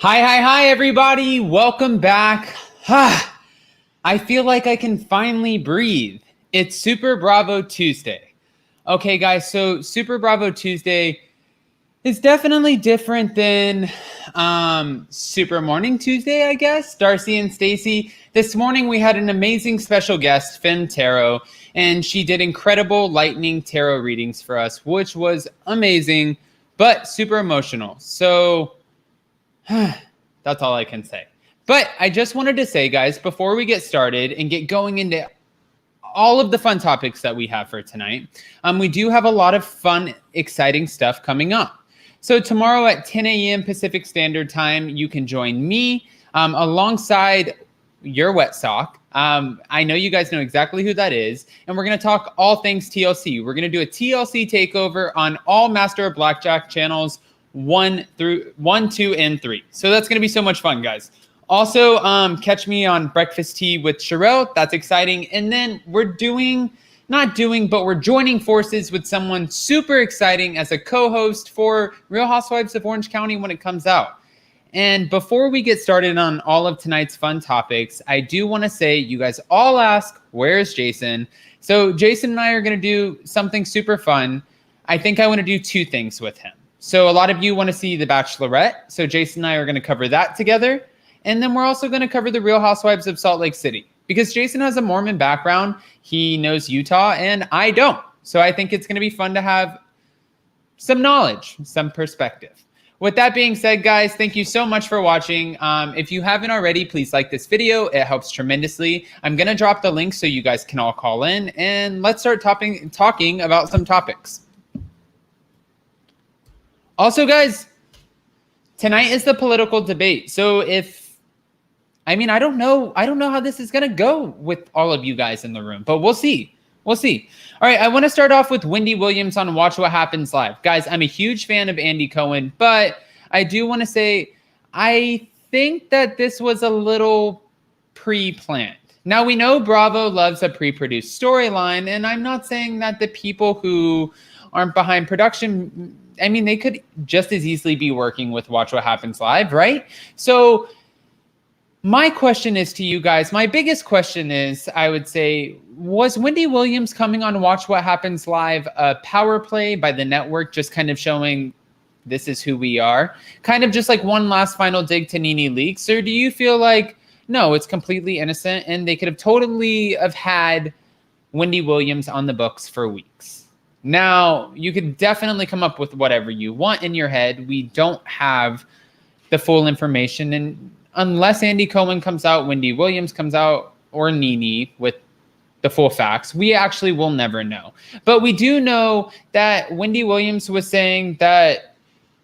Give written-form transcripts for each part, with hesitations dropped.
Hi, everybody. Welcome back. I feel like I can finally breathe. It's Super Bravo Tuesday. Okay, guys, so Super Bravo Tuesday is definitely different than Super Morning Tuesday, I guess. Darcy and Stacy. This morning we had an amazing special guest, Finn Tarot, and she did incredible lightning tarot readings for us, which was amazing, but super emotional. So that's all I can say. But I just wanted to say, guys, before we get started and get going into all of the fun topics that we have for tonight, we do have a lot of fun, exciting stuff coming up. So tomorrow at 10 a.m. Pacific Standard Time, you can join me alongside your wet sock. I know you guys know exactly who that is. And we're going to talk all things TLC. We're going to do a TLC takeover on all Master of Blackjack channels 1, 2, and 3. So that's going to be so much fun, guys. Also, catch me on Breakfast Tea with Sherelle. That's exciting. And then we're joining forces with someone super exciting as a co-host for Real Housewives of Orange County when it comes out. And before we get started on all of tonight's fun topics, I do want to say, you guys all ask, where's Jason? So Jason and I are going to do something super fun. I think I want to do two things with him. So a lot of you want to see The Bachelorette. So Jason and I are going to cover that together. And then we're also going to cover the Real Housewives of Salt Lake City. Because Jason has a Mormon background. He knows Utah and I don't. So I think it's going to be fun to have some knowledge, some perspective. With that being said, guys, thank you so much for watching. If you haven't already, please like this video. It helps tremendously. I'm going to drop the link so you guys can all call in. And let's start talking about some topics. Also, guys, tonight is the political debate. So I don't know how this is going to go with all of you guys in the room, but we'll see. We'll see. All right, I want to start off with Wendy Williams on Watch What Happens Live. Guys, I'm a huge fan of Andy Cohen, but I do want to say I think that this was a little pre-planned. Now, we know Bravo loves a pre-produced storyline, and I'm not saying that the people who aren't behind production, they could just as easily be working with Watch What Happens Live, right? So my question is to you guys, my biggest question is, I would say, was Wendy Williams coming on Watch What Happens Live a power play by the network, just kind of showing this is who we are? Kind of just like one last final dig to NeNe Leakes? Or do you feel like, no, it's completely innocent and they could have totally have had Wendy Williams on the books for weeks? Now, you could definitely come up with whatever you want in your head. We don't have the full information. And unless Andy Cohen comes out, Wendy Williams comes out, or NeNe with the full facts, we actually will never know. But we do know that Wendy Williams was saying that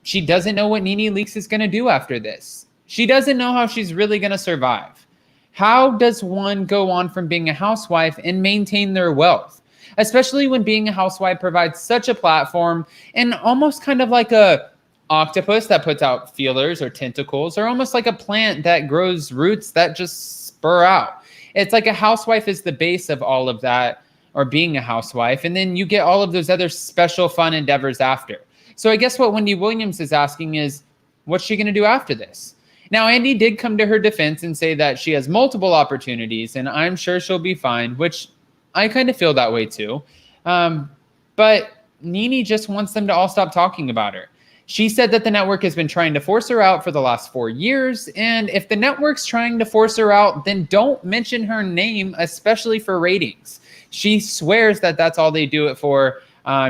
she doesn't know what NeNe Leakes is going to do after this. She doesn't know how she's really going to survive. How does one go on from being a housewife and maintain their wealth? Especially when being a housewife provides such a platform and almost kind of like a octopus that puts out feelers or tentacles, or almost like a plant that grows roots that just spur out. It's like a housewife is the base of all of that, or being a housewife. And then you get all of those other special fun endeavors after. So I guess what Wendy Williams is asking is, what's she going to do after this? Now, Andy did come to her defense and say that she has multiple opportunities, and I'm sure she'll be fine, which I kind of feel that way too. But NeNe just wants them to all stop talking about her. She said that the network has been trying to force her out for the last 4 years. And if the network's trying to force her out, then don't mention her name, especially for ratings. She swears that that's all they do it for.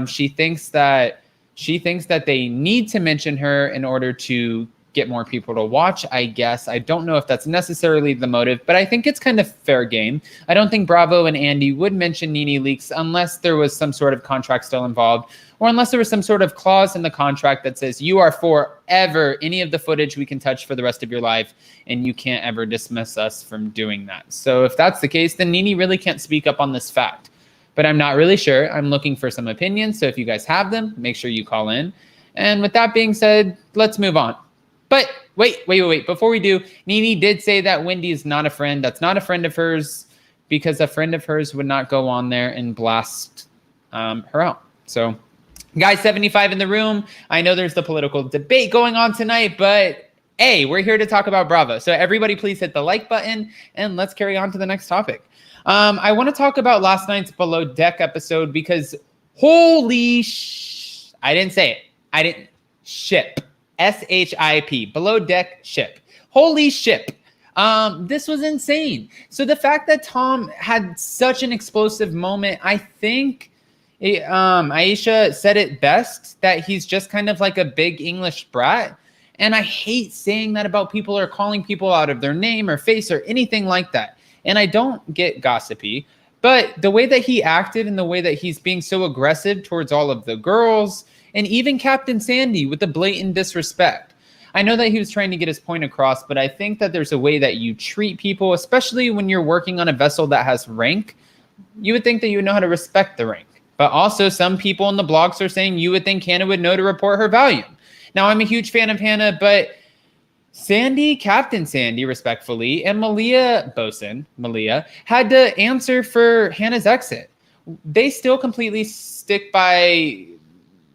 She thinks that they need to mention her in order to get more people to watch, I guess. I don't know if that's necessarily the motive, but I think it's kind of fair game. I don't think Bravo and Andy would mention NeNe Leakes unless there was some sort of contract still involved, or unless there was some sort of clause in the contract that says you are forever any of the footage we can touch for the rest of your life, and you can't ever dismiss us from doing that. So if that's the case, then NeNe really can't speak up on this fact. But I'm not really sure. I'm looking for some opinions. So if you guys have them, make sure you call in. And with that being said, let's move on. But wait. Before we do, NeNe did say that Wendy is not a friend. That's not a friend of hers, because a friend of hers would not go on there and blast her out. So, guys, 75 in the room. I know there's the political debate going on tonight, but We're here to talk about Bravo. So everybody please hit the like button and let's carry on to the next topic. I want to talk about last night's Below Deck episode because I didn't say it. I didn't ship. SHIP. Below Deck ship. Holy ship. This was insane. So the fact that Tom had such an explosive moment, I think Aisha said it best, that he's just kind of like a big English brat. And I hate saying that about people or calling people out of their name or face or anything like that. And I don't get gossipy, but the way that he acted and the way that he's being so aggressive towards all of the girls and even Captain Sandy with the blatant disrespect. I know that he was trying to get his point across, but I think that there's a way that you treat people, especially when you're working on a vessel that has rank. You would think that you would know how to respect the rank. But also some people in the blogs are saying you would think Hannah would know to report her volume. Now, I'm a huge fan of Hannah, but Sandy, Captain Sandy, respectfully, and Malia had to answer for Hannah's exit. They still completely stick by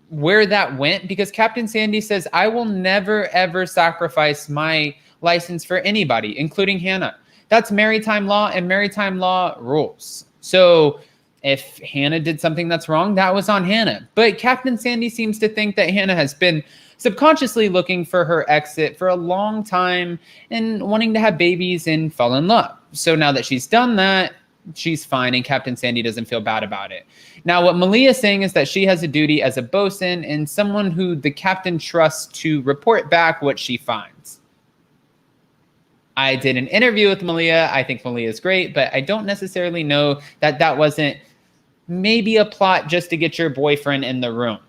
where that went because Captain Sandy says, I will never, ever sacrifice my license for anybody, including Hannah. That's maritime law and maritime law rules. So if Hannah did something that's wrong, that was on Hannah. But Captain Sandy seems to think that Hannah has been subconsciously looking for her exit for a long time and wanting to have babies and fall in love. So now that she's done that, she's fine and Captain Sandy doesn't feel bad about it. Now, what Malia is saying is that she has a duty as a bosun and someone who the captain trusts to report back what she finds. I did an interview with Malia. I think Malia is great, but I don't necessarily know that that wasn't maybe a plot just to get your boyfriend in the room.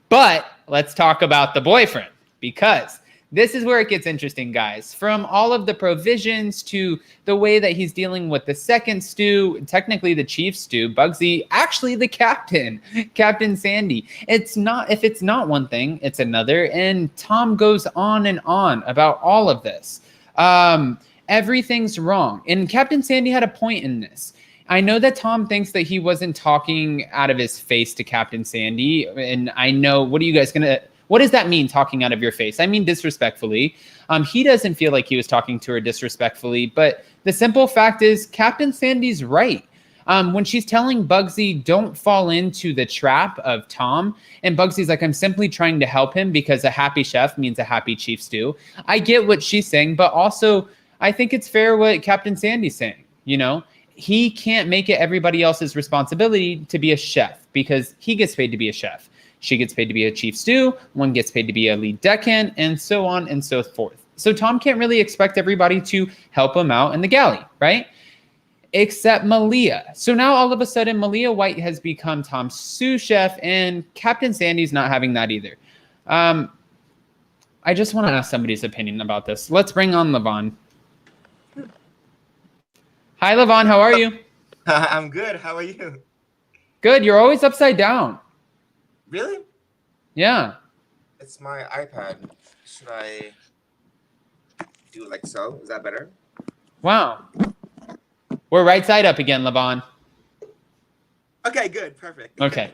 But let's talk about the boyfriend because this is where it gets interesting, guys. From all of the provisions to the way that he's dealing with the second stew, technically the chief stew, Bugsy, actually the captain, Captain Sandy. If it's not one thing, it's another. And Tom goes on and on about all of this. Everything's wrong. And Captain Sandy had a point in this. I know that Tom thinks that he wasn't talking out of his face to Captain Sandy. And I know, what does that mean, talking out of your face? I mean, disrespectfully. He doesn't feel like he was talking to her disrespectfully. But the simple fact is, Captain Sandy's right. When she's telling Bugsy, don't fall into the trap of Tom. And Bugsy's like, I'm simply trying to help him because a happy chef means a happy chief stew. I get what she's saying, but also I think it's fair what Captain Sandy's saying, you know? He can't make it everybody else's responsibility to be a chef because he gets paid to be a chef. She gets paid to be a chief stew. One gets paid to be a lead deckhand and so on and so forth. So Tom can't really expect everybody to help him out in the galley, right? Except Malia. So now all of a sudden, Malia White has become Tom's sous chef and Captain Sandy's not having that either. I just want to ask somebody's opinion about this. Let's bring on Levon. Hi, Levon. How are you? I'm good. How are you? Good. You're always upside down. Really? Yeah. It's my iPad. Should I do it like so? Is that better? Wow. We're right side up again, Levon. Okay, good. Perfect. Okay.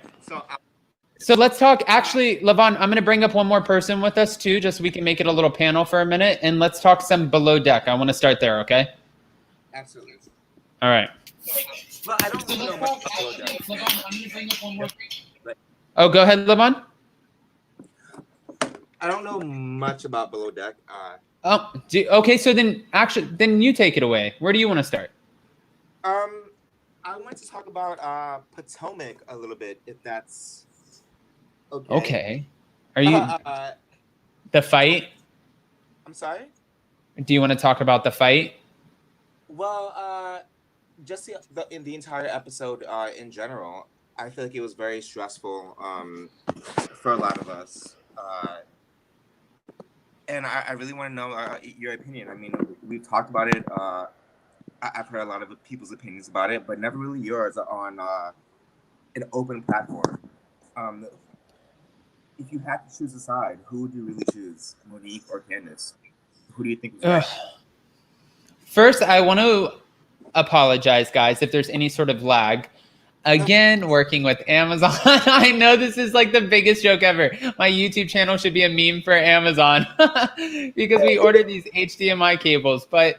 So let's talk. Actually, Levon, I'm going to bring up one more person with us too, just so we can make it a little panel for a minute. And let's talk some Below Deck. I want to start there, okay? Absolutely. All right. Well, I don't really know much about Below Deck. Levon, I'm going to bring up one more person. Oh, go ahead, Levon. I don't know much about Below Deck. Okay, so then you take it away. Where do you want to start? I want to talk about Potomac a little bit, if that's okay. Okay. Are you the fight? I'm sorry? Do you want to talk about the fight? Well, just in the entire episode in general, I feel like it was very stressful for a lot of us. And I really want to know your opinion. I mean, we've talked about it. I've heard a lot of people's opinions about it, but never really yours on an open platform. If you had to choose a side, who would you really choose, Monique or Candace? Who do you think was right? First, I want to apologize, guys, if there's any sort of lag. Again, working with Amazon. I know this is like the biggest joke ever. My YouTube channel should be a meme for Amazon because we ordered these HDMI cables, but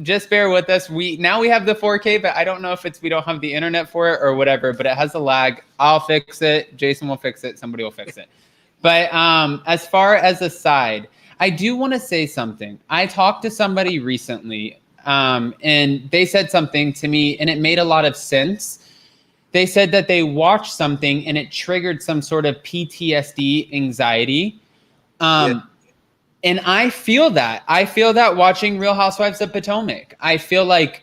just bear with us. Now we have the 4K, but I don't know if it's we don't have the internet for it or whatever, but it has a lag. I'll fix it. Jason will fix it. Somebody will fix it. But as far as a side, I do want to say something. I talked to somebody recently and they said something to me and it made a lot of sense. They said that they watched something and it triggered some sort of PTSD anxiety. And I feel that. I feel that watching Real Housewives of Potomac. I feel like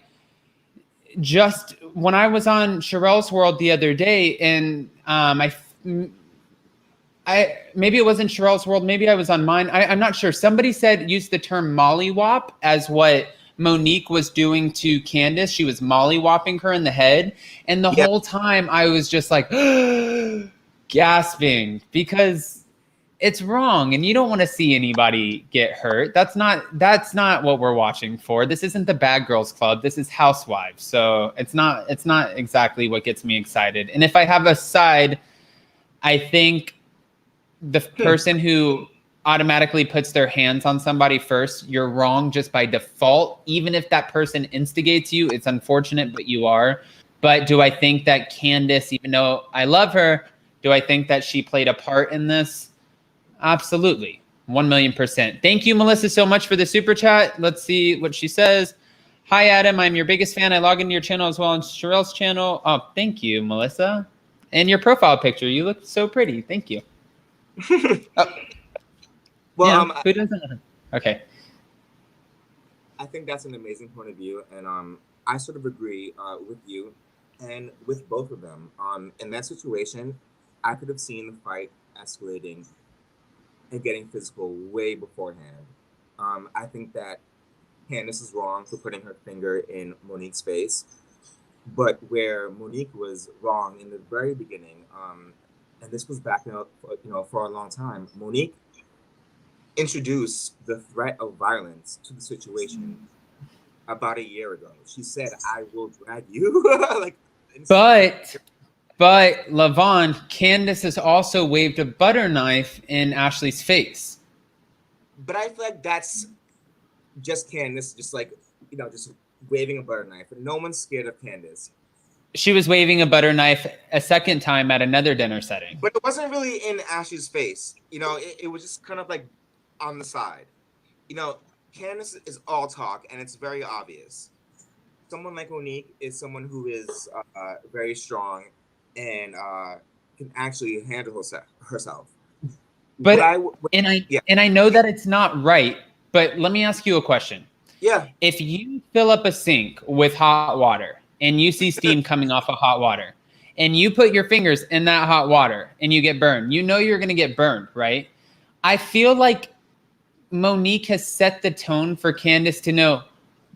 just when I was on Sherelle's World the other day and I maybe it wasn't Sherelle's World, maybe I was on mine. I'm not sure. Somebody used the term mollywop as what Monique was doing to Candace. She was mollywopping her in the head. And the whole time I was just like gasping because it's wrong. And you don't want to see anybody get hurt. That's not what we're watching for. This isn't the Bad Girls Club. This is Housewives. So it's not exactly what gets me excited. And if I have a side, I think the person who automatically puts their hands on somebody first, you're wrong just by default. Even if that person instigates you, it's unfortunate, but you are. But do I think that Candace, even though I love her, do I think that she played a part in this? Absolutely. 1,000,000%. Thank you, Melissa, so much for the super chat. Let's see what she says. Hi, Adam. I'm your biggest fan. I log into your channel as well on Sherelle's channel. Oh, thank you, Melissa. And your profile picture. You look so pretty. Thank you. Well, who doesn't? Okay. I think that's an amazing point of view, and I sort of agree with you and with both of them. In that situation, I could have seen the fight escalating and getting physical way beforehand. I think that Candace is wrong for putting her finger in Monique's face, but where Monique was wrong in the very beginning, and this was back for a long time, Monique introduced the threat of violence to the situation about a year ago. She said, "I will drag you." But Lavon, Candace has also waved a butter knife in Ashley's face. But I feel like that's just Candace, just waving a butter knife. No one's scared of Candace. She was waving a butter knife a second time at another dinner setting. But it wasn't really in Ashley's face. It was just kind of like on the side. Candace is all talk, and it's very obvious. Someone like Monique is someone who is very strong and can actually handle herself. But I know that it's not right. But let me ask you a question. Yeah. If you fill up a sink with hot water and you see steam coming off of hot water, and you put your fingers in that hot water and you get burned, you know you're going to get burned, right? I feel like Monique has set the tone for Candace to know,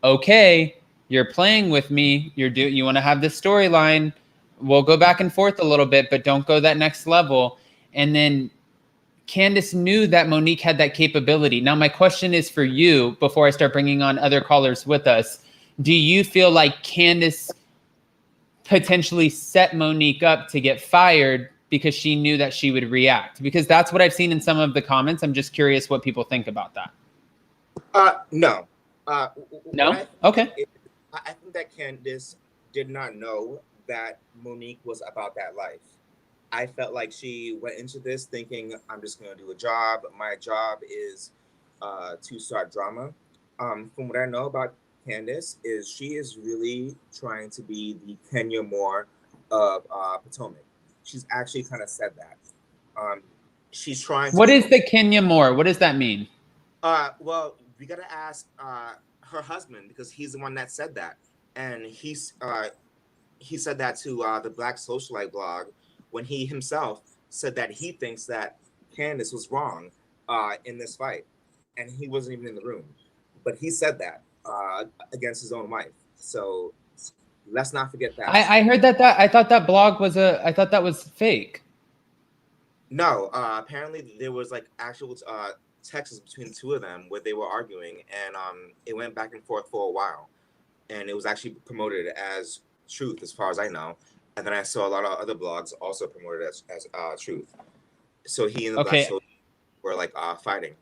okay, you're playing with me. You want to have this storyline. We'll go back and forth a little bit, but don't go that next level. And then Candace knew that Monique had that capability. Now, my question is for you, before I start bringing on other callers with us, do you feel like Candace potentially set Monique up to get fired because she knew that she would react? Because that's what I've seen in some of the comments. I'm just curious what people think about that. No. No? Okay. I think that Candace did not know that Monique was about that life. I felt like she went into this thinking, I'm just going to do a job. My job is to start drama. From what I know about Candace is she is really trying to be the Kenya Moore of Potomac. She's actually kind of said that. She's trying to... What is the Kenya Moore? What does that mean? Well, we got to ask her husband because he's the one that said that. And he said that to the Black Socialite blog when he himself said that he thinks that Candace was wrong in this fight. And he wasn't even in the room. But he said that against his own wife. So let's not forget that. I heard that I thought that blog was I thought that was fake. No, apparently there was like actual texts between the two of them where they were arguing, and it went back and forth for a while, and it was actually promoted as truth as far as I know. And then I saw a lot of other blogs also promoted as truth. So he and the Black Okay. Soldier were like fighting.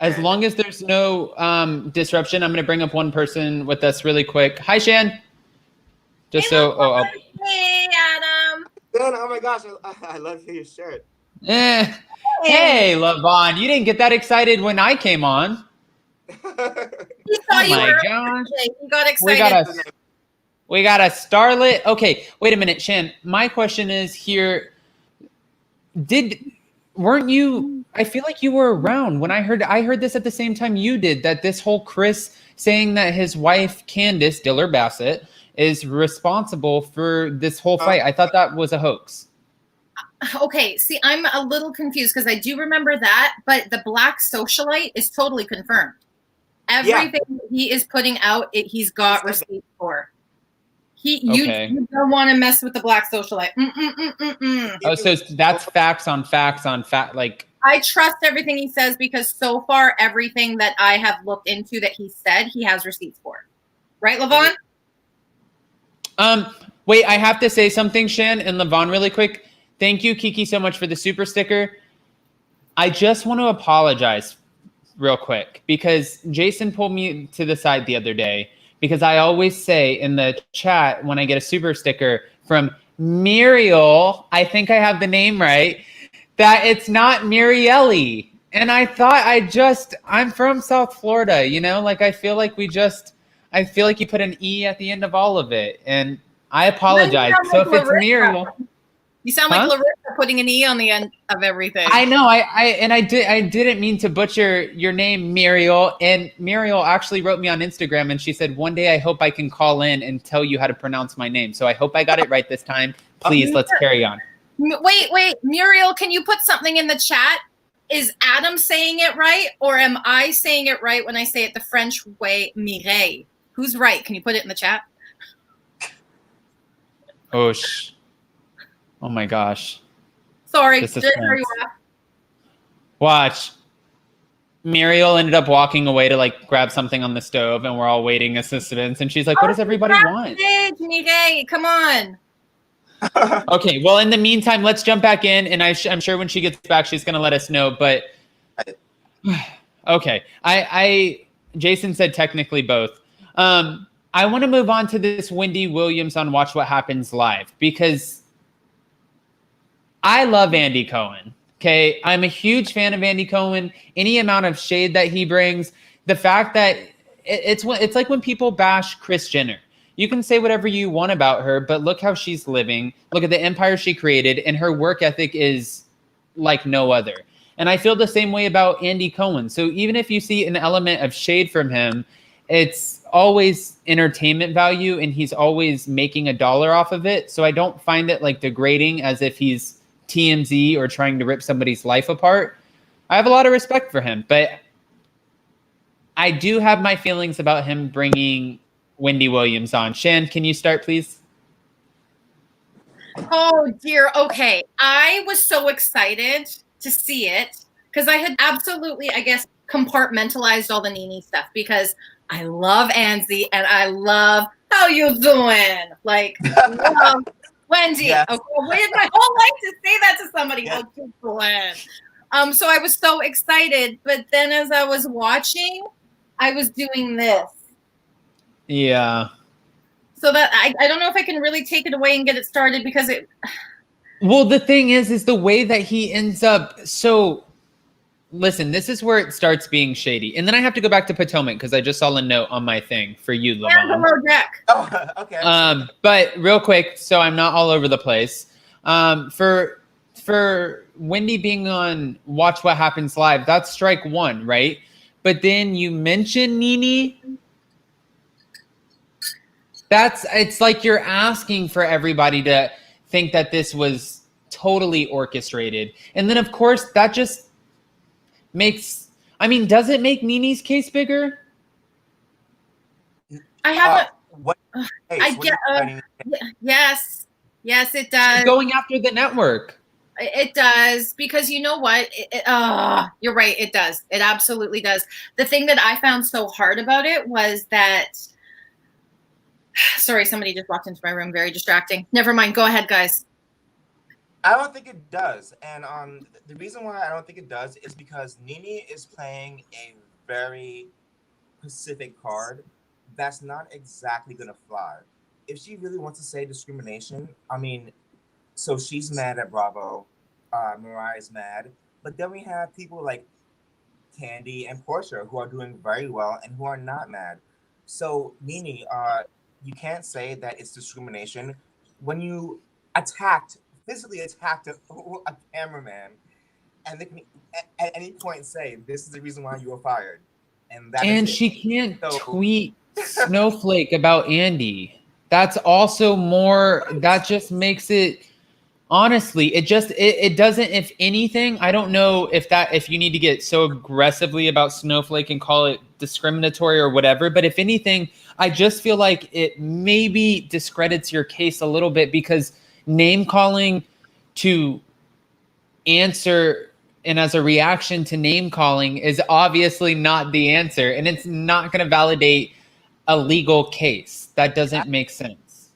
As And- long as there's no disruption, I'm going to bring up one person with us really quick. Hi, Shan. Just Hey, so. Oh, Hey, Adam. Dan, oh my gosh, I love your shirt. Hey, Lavon. You didn't get that excited when I came on. He saw Oh you my earlier gosh. today. He got We excited. got a starlet. Okay, wait a minute, Shan. My question is here. Weren't you? I feel like you were around when I heard this at the same time you did. That this whole Chris saying that his wife Candace Diller Bassett is responsible for this whole fight. I thought that was a hoax. Okay, see, I'm a little confused because I do remember that, but the black socialite is totally confirmed. Everything he is putting out, he's got receipts for. Okay. You don't want to mess with the black socialite. Oh, so that's facts on facts on fact. Like, I trust everything he says because so far everything that I have looked into that he said he has receipts for. Right, Lavon? Wait, I have to say something, Shan and Lavon, really quick. Thank you, Kiki, so much for the super sticker. I just want to apologize real quick because Jason pulled me to the side the other day because I always say in the chat when I get a super sticker from Muriel, I think I have the name right, that it's not Murielli. And I thought I'm from South Florida, you know, like I feel like you put an E at the end of all of it. And I apologize. So if it's Muriel. You sound like Larissa putting an E on the end of everything. I know. I didn't mean to butcher your name, Muriel. And Muriel actually wrote me on Instagram and she said, one day I hope I can call in and tell you how to pronounce my name. So I hope I got it right this time. Please, let's carry on. Wait. Muriel, can you put something in the chat? Is Adam saying it right? Or am I saying it right when I say it the French way, Mireille? Who's right? Can you put it in the chat? Oh my gosh. Sorry. This is Watch. Muriel ended up walking away to like grab something on the stove and we're all waiting assistance. And she's like, what does everybody want? Mireille, come on. Okay. Well, in the meantime, let's jump back in. And I'm sure when she gets back, she's going to let us know. But okay. Jason said technically both. I want to move on to this Wendy Williams on Watch What Happens Live because I love Andy Cohen. Okay. I'm a huge fan of Andy Cohen. Any amount of shade that he brings, the fact that it's like when people bash Kris Jenner. You can say whatever you want about her, but look how she's living. Look at the empire she created, and her work ethic is like no other. And I feel the same way about Andy Cohen. So even if you see an element of shade from him, it's always entertainment value, and he's always making $1 off of it. So I don't find it like degrading as if he's TMZ or trying to rip somebody's life apart. I have a lot of respect for him, but I do have my feelings about him bringing Wendy Williams on. Shan, can you start, please? Oh, dear. Okay. I was so excited to see it because I had absolutely, I guess, compartmentalized all the NeNe stuff because I love Anzi and I love how you doing. Like, love Wendy. Yes. Okay, I waited my whole life to say that to somebody. Yes. How you doing? So I was so excited, but then as I was watching, I was doing this. Yeah. So that I don't know if I can really take it away and get it started because it. Well, the thing is the way that he ends up. So, listen, this is where it starts being shady, and then I have to go back to Potomac because I just saw a note on my thing for you, Lavon. Hello, Jack. Oh, okay. But real quick, so I'm not all over the place. For Wendy being on Watch What Happens Live, that's strike one, right? But then you mention NeNe. It's like you're asking for everybody to think that this was totally orchestrated. And then, of course, that just makes, does it make NeNe's case bigger? I have what? yes, it does. She's going after the network. It does, because you know what? You're right. It does. It absolutely does. The thing that I found so hard about it was that Sorry, somebody just walked into my room. Very distracting. Never mind. Go ahead, guys. I don't think it does, and the reason why I don't think it does is because NeNe is playing a very specific card that's not exactly gonna fly. If she really wants to say discrimination, I mean, so she's mad at Bravo, Mariah's mad, but then we have people like Candy and Portia who are doing very well and who are not mad. So NeNe, you can't say that it's discrimination when you physically attacked a cameraman, and they can at any point say this is the reason why you were fired, and she can't tweet snowflake about Andy. That's also more. That just makes it. Honestly, it doesn't. If anything, I don't know if you need to get so aggressively about snowflake and call it discriminatory or whatever. But if anything, I just feel like it maybe discredits your case a little bit, because name calling to answer and as a reaction to name calling is obviously not the answer, and it's not going to validate a legal case. That doesn't make sense.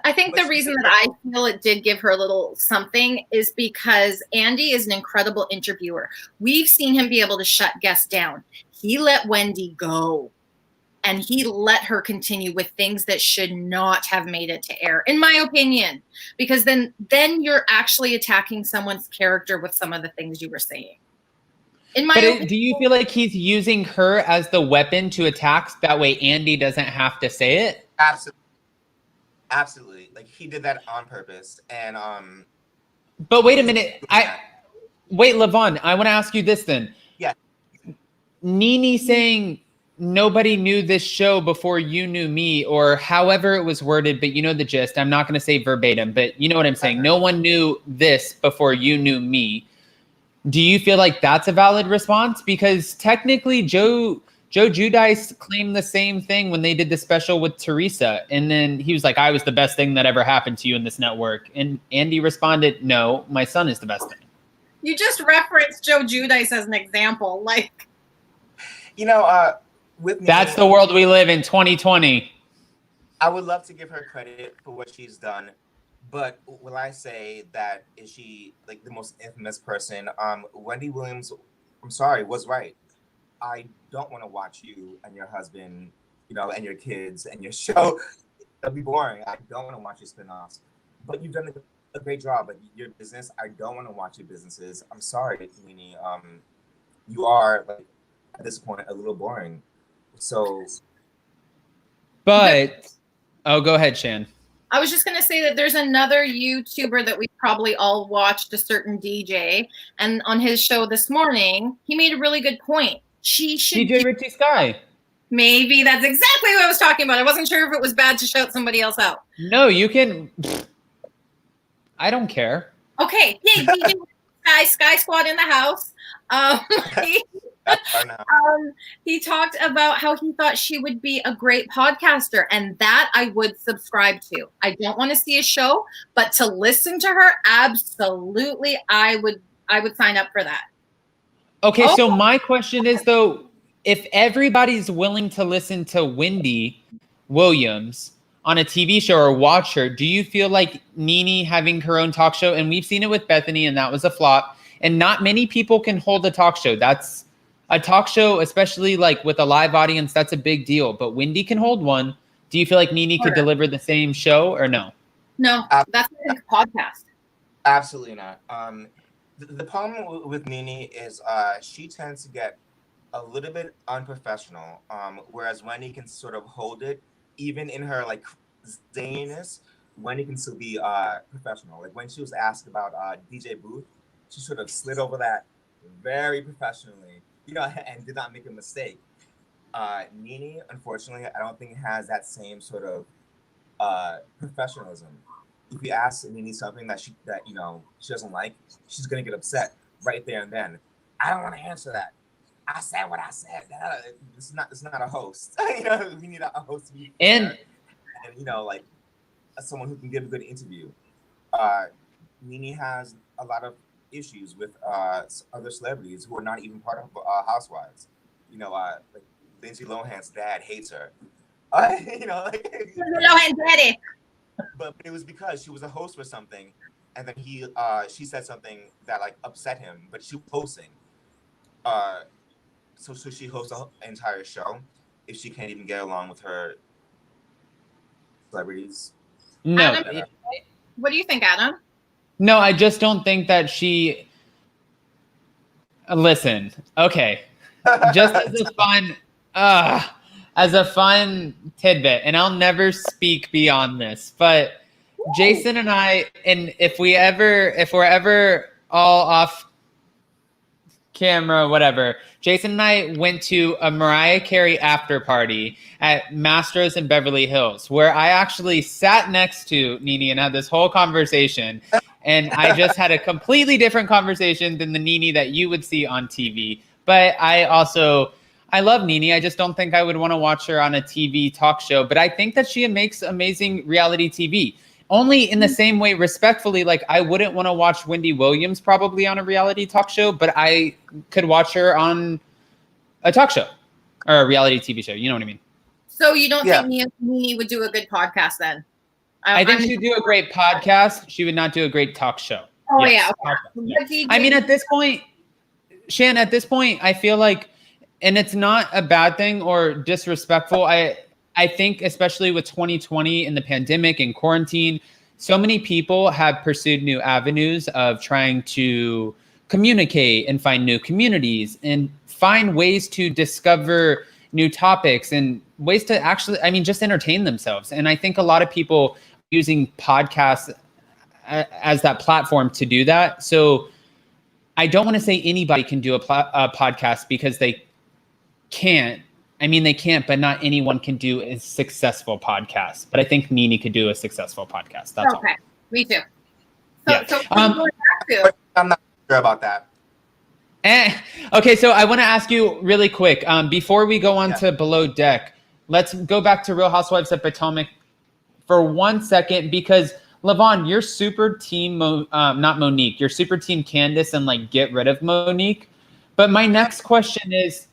I think the reason that I feel it did give her a little something is because Andy is an incredible interviewer. We've seen him be able to shut guests down. He let Wendy go, and he let her continue with things that should not have made it to air, in my opinion, because then you're actually attacking someone's character with some of the things you were saying. In my opinion, do you feel like he's using her as the weapon to attack? That way Andy doesn't have to say it? Absolutely. Like, he did that on purpose. And but wait a minute. Wait, Levon, I want to ask you this then. Yeah. NeNe saying nobody knew this show before you knew me, or however it was worded, but you know the gist. I'm not going to say verbatim, but you know what I'm saying. No one knew this before you knew me. Do you feel like that's a valid response? Because technically Joe Giudice claimed the same thing when they did the special with Teresa. And then he was like, I was the best thing that ever happened to you in this network. And Andy responded, no, my son is the best thing. You just referenced Joe Giudice as an example. Like, with NeNe, that's the world we live in, 2020. I would love to give her credit for what she's done. But will I say that is she like the most infamous person? Wendy Williams, I'm sorry, was right. I don't want to watch you and your husband, and your kids and your show. That'd be boring. I don't want to watch your spinoffs. But you've done a great job. But your business, I don't want to watch your businesses. I'm sorry, NeNe. You are, like, at this point, a little boring. So. But, go ahead, Shan. I was just going to say that there's another YouTuber that we probably all watched, a certain DJ, and on his show this morning, he made a really good point. She should DJ Richie Sky. Maybe that's exactly what I was talking about. I wasn't sure if it was bad to shout somebody else out. No, you can. I don't care. Okay, yeah, DJ Sky Squad in the house. He talked about how he thought she would be a great podcaster, and that I would subscribe to. I don't want to see a show, but to listen to her, absolutely, I would sign up for that. Okay, so my question is, though, if everybody's willing to listen to Wendy Williams on a TV show or watch her, do you feel like NeNe having her own talk show, and we've seen it with Bethany, and that was a flop, and not many people can hold a talk show. That's a talk show, especially like with a live audience, that's a big deal. But Wendy can hold one. Do you feel like NeNe could deliver the same show or no? No, that's a podcast. Absolutely not. The problem with NeNe is she tends to get a little bit unprofessional, whereas Wendy can sort of hold it. Even in her like zaniness, Wendy can still be professional. Like when she was asked about DJ Booth, she sort of slid over that very professionally, and did not make a mistake. NeNe, unfortunately, I don't think has that same sort of professionalism. If you ask NeNe something that she doesn't like, she's gonna get upset right there and then. I don't want to answer that. I said what I said. It's not a host. We need a host to be and like someone who can give a good interview. NeNe has a lot of issues with other celebrities who are not even part of Housewives. Like Lindsay Lohan's dad hates her. You know, like, No, and daddy. but it was because she was a host for something, and then she said something that like upset him, but she was hosting. So she hosts an entire show if she can't even get along with her celebrities. No. Adam, what do you think, Adam? No, I just don't think that she. Listen, okay, just as a fun tidbit, and I'll never speak beyond this, but Jason and I, and if we're ever all off camera, whatever, Jason and I went to a Mariah Carey after party at Mastro's in Beverly Hills, where I actually sat next to NeNe and had this whole conversation. And I just had a completely different conversation than the NeNe that you would see on TV. But I love NeNe. I just don't think I would want to watch her on a TV talk show. But I think that she makes amazing reality TV. Only in the same way, respectfully, like I wouldn't want to watch Wendy Williams probably on a reality talk show, but I could watch her on a talk show or a reality TV show. You know what I mean? So you don't think NeNe would do a good podcast then? I think she'd do a great podcast. She would not do a great talk show. Oh, yes. Yeah. Okay. Yeah. I mean, at this point, Shan, I feel like, and it's not a bad thing or disrespectful. I think especially with 2020 and the pandemic and quarantine, so many people have pursued new avenues of trying to communicate and find new communities and find ways to discover new topics and ways to actually, I mean, just entertain themselves. And I think a lot of people using podcasts as that platform to do that. So I don't want to say anybody can do a podcast because they can't. I mean, they can't, but not anyone can do a successful podcast. But I think NeNe could do a successful podcast. That's okay. All. Me too. So I'm not sure about that. Okay, so I want to ask you really quick, before we go on to Below Deck, let's go back to Real Housewives of Potomac for 1 second, because Lavon, you're super team, not Monique, you're super team Candace and like get rid of Monique. But my next question is,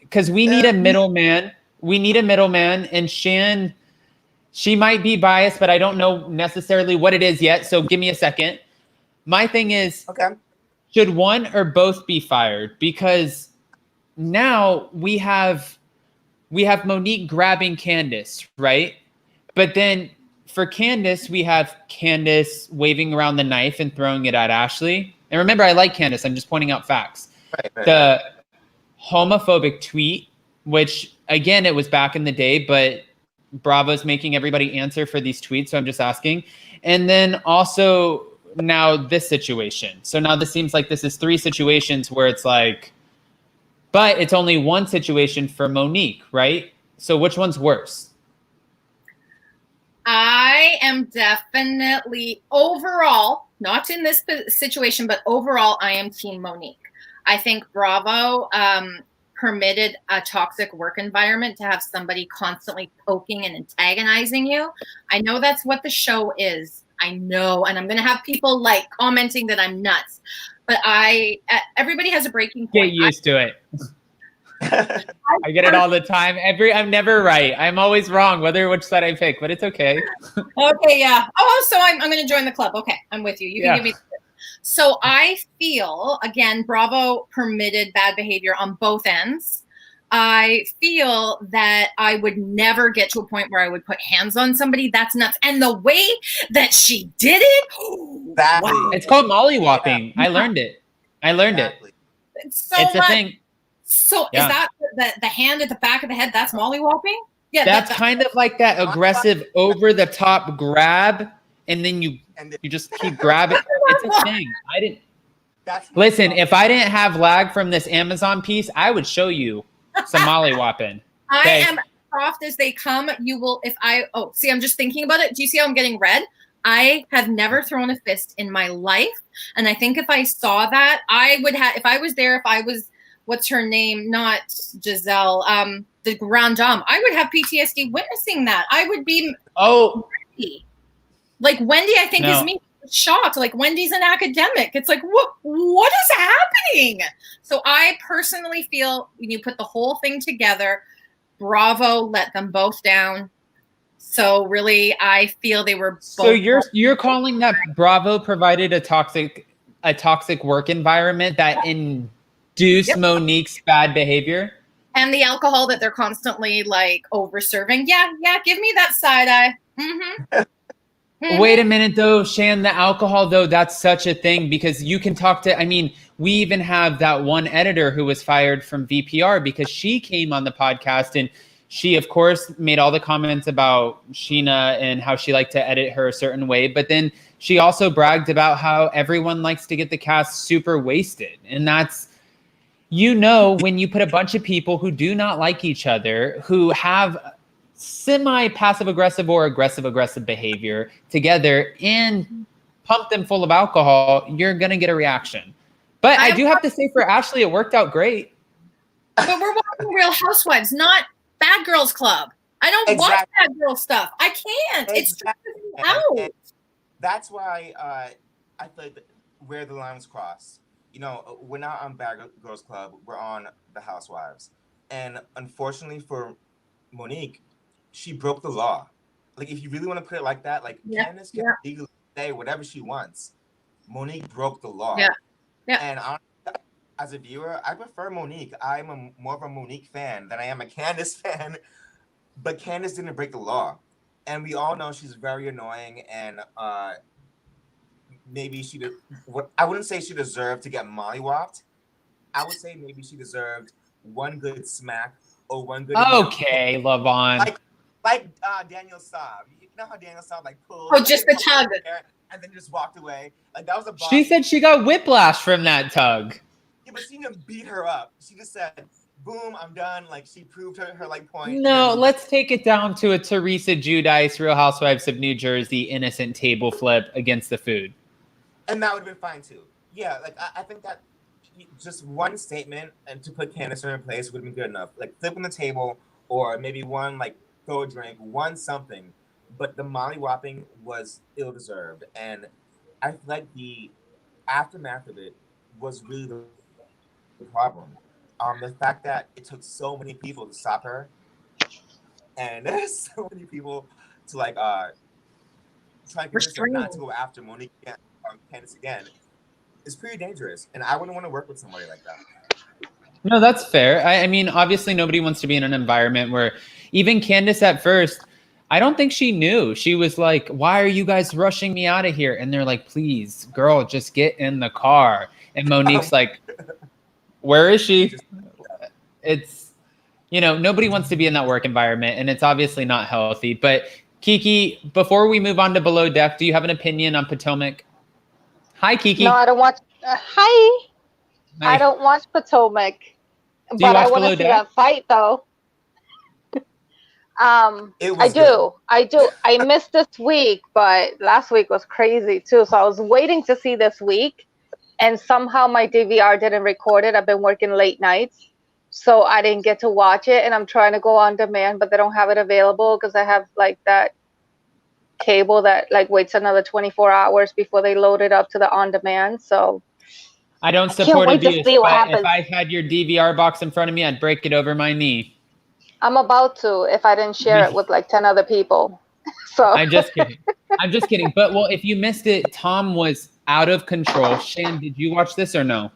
because we need a middleman. We need a middleman, and Shan, she might be biased, but I don't know necessarily what it is yet. So give me a second. My thing is, should one or both be fired? Because now we have Monique grabbing Candace, right? But then for Candace, we have Candace waving around the knife and throwing it at Ashley. And remember, I like Candace. I'm just pointing out facts. Right. The homophobic tweet, which again, it was back in the day, but Bravo's making everybody answer for these tweets. So I'm just asking. And then also now this situation. So now this seems like this is 3 situations where it's like, but it's only 1 situation for Monique, right? So which one's worse? I am definitely overall, not in this situation, but overall, I am team Monique. I think Bravo permitted a toxic work environment to have somebody constantly poking and antagonizing you. I know that's what the show is. I know, and I'm going to have people like commenting that I'm nuts, but everybody has a breaking point. Get used to it. I get it all the time. I'm never right. I'm always wrong, whether which side I pick, but it's okay. Okay, yeah. Oh, so I'm going to join the club. Okay, I'm with you. You can give me. So I feel, again, Bravo permitted bad behavior on both ends. I feel that I would never get to a point where I would put hands on somebody. That's nuts. And the way that she did it, wow. It's called mollywopping. Yeah. I learned it. It's a thing. So is that the hand at the back of the head? That's mollywopping? Yeah. That's kind of like that aggressive over the top grab. And then you just keep grabbing. It's a thing. Listen, if I didn't have lag from this Amazon piece, I would show you some mollywopping. Okay? I am soft as they come. You will, see, I'm just thinking about it. Do you see how I'm getting red? I have never thrown a fist in my life. And I think if I saw that, I would have, if I was there, if I was, what's her name? Not Giselle, the Grand Dame, I would have PTSD witnessing that. I would be ready. Like Wendy, I think is me shocked. Like Wendy's an academic. It's like, what is happening? So I personally feel when you put the whole thing together, Bravo let them both down. So really, I feel they were both. So you're calling that Bravo provided a toxic work environment that induced Monique's bad behavior? And the alcohol that they're constantly like over serving. Yeah, give me that side eye. Wait a minute though, Shan, the alcohol though, that's such a thing because you can talk to, I mean, we even have that one editor who was fired from VPR because she came on the podcast and she, of course, made all the comments about Sheena and how she liked to edit her a certain way. But then she also bragged about how everyone likes to get the cast super wasted. And that's, when you put a bunch of people who do not like each other, who have semi-passive aggressive or aggressive behavior together and pump them full of alcohol, you're going to get a reaction. But I do have to say for Ashley, it worked out great. But we're watching Real Housewives, not Bad Girls Club. I don't watch Bad Girl stuff. I can't. It's out. That's why I feel like where the lines cross. We're not on Bad Girls Club. We're on the Housewives. And unfortunately for Monique, she broke the law. Like, if you really want to put it like that, like Candace can legally say whatever she wants. Monique broke the law. Yeah. And as a viewer, I prefer Monique. I'm more of a Monique fan than I am a Candace fan. But Candace didn't break the law. And we all know she's very annoying and maybe I wouldn't say she deserved to get mollywopped. I would say maybe she deserved one good smack or one good. Okay, Lavon. Like Daniel Saab. You know how Daniel Saab pulled. Oh, just the tug. And then just walked away. Like, that was a bomb. She said she got whiplash from that tug. Yeah, but she didn't beat her up. She just said, boom, I'm done. Like, she proved her point. No, let's take it down to a Teresa Giudice, Real Housewives of New Jersey, innocent table flip against the food. And that would have been fine too. Yeah, like I think that just one statement and to put Candace in her place would have been good enough. Like, flipping the table or maybe one, throw a drink, one something. But the mollywopping was ill-deserved. And I feel like the aftermath of it was really the problem. The fact that it took so many people to stop her and so many people to try to convince her not to go after Monique again, Candace again is pretty dangerous. And I wouldn't want to work with somebody like that. No, that's fair. I mean, obviously nobody wants to be in an environment where even Candace at first, I don't think she knew. She was like, why are you guys rushing me out of here? And they're like, please, girl, just get in the car. And Monique's like, where is she? It's, nobody wants to be in that work environment, and it's obviously not healthy. But Kiki, before we move on to Below Deck, do you have an opinion on Potomac? Hi, Kiki. No, I don't watch. Hi. I don't watch Potomac, but I want to see that fight, though. I do. I missed this week, but last week was crazy too. So I was waiting to see this week, and somehow my DVR didn't record it. I've been working late nights, so I didn't get to watch it. And I'm trying to go on demand, but they don't have it available because I have that cable that waits another 24 hours before they load it up to the on demand. So I don't support abuse. But if I had your DVR box in front of me, I'd break it over my knee. I'm about to if I didn't share it with 10 other people. So I'm just kidding. But if you missed it, Tom was out of control. Shan, did you watch this or no?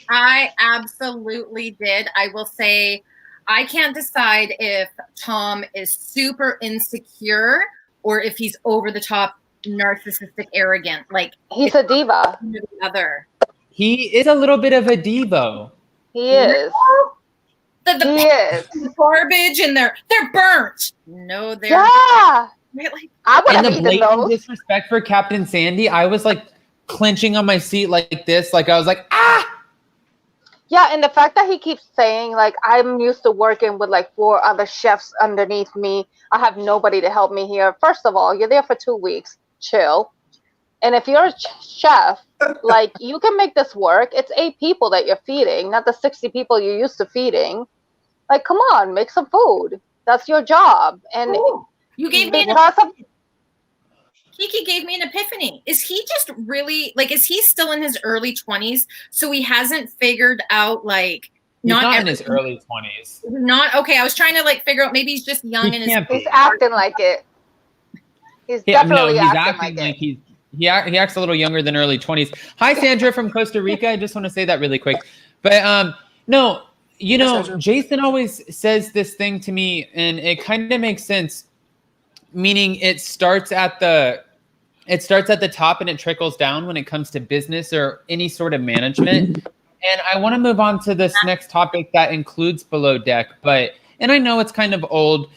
I absolutely did. I will say I can't decide if Tom is super insecure or if he's over the top narcissistic arrogant. He's a diva. The other. He is a little bit of a divo. He is. The garbage and they're burnt. No, they're I would and have the eaten blatant those. disrespect for Captain Sandy. I was clenching on my seat like this. I was like, ah. Yeah, and the fact that he keeps saying I'm used to working with 4 other chefs underneath me. I have nobody to help me here. First of all, you're there for 2 weeks. Chill. And if you're a chef, you can make this work. It's 8 people that you're feeding, not the 60 people you're used to feeding. Come on, make some food. That's your job. And you gave me Kiki gave me an epiphany. Is he just really is he still in his early 20s? So he hasn't figured out not in his early 20s. Not okay. I was trying to like figure out. Maybe he's just young and he's acting like it. He's definitely acting like it. He acts a little younger than early 20s. Hi, Sandra from Costa Rica. I just want to say that really quick. But no, you know, Jason always says this thing to me, and it kind of makes sense. Meaning, it starts at the top and it trickles down when it comes to business or any sort of management. And I want to move on to this next topic that includes Below Deck, and I know it's kind of old.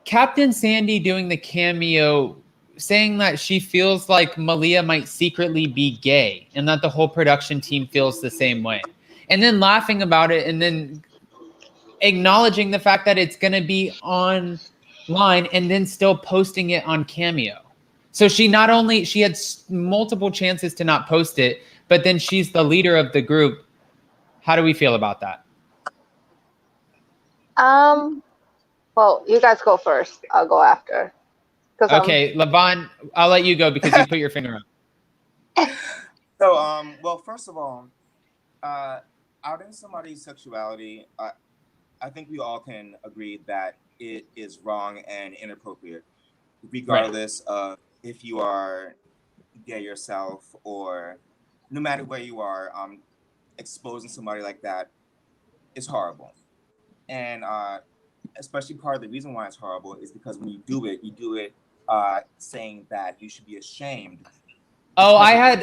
Captain Sandy doing the cameo, saying that she feels like Malia might secretly be gay and that the whole production team feels the same way. And then laughing about it and then acknowledging the fact that it's going to be online and then still posting it on Cameo. So she had multiple chances to not post it, but then she's the leader of the group. How do we feel about that? Well, you guys go first. I'll go after. Okay, Levon, I'll let you go because you put your finger on. So, well, first of all, outing somebody's sexuality, I think we all can agree that it is wrong and inappropriate, regardless of if you are gay yourself or no matter where you are. Exposing somebody like that is horrible, and especially part of the reason why it's horrible is because when you do it saying that you should be ashamed. Oh, and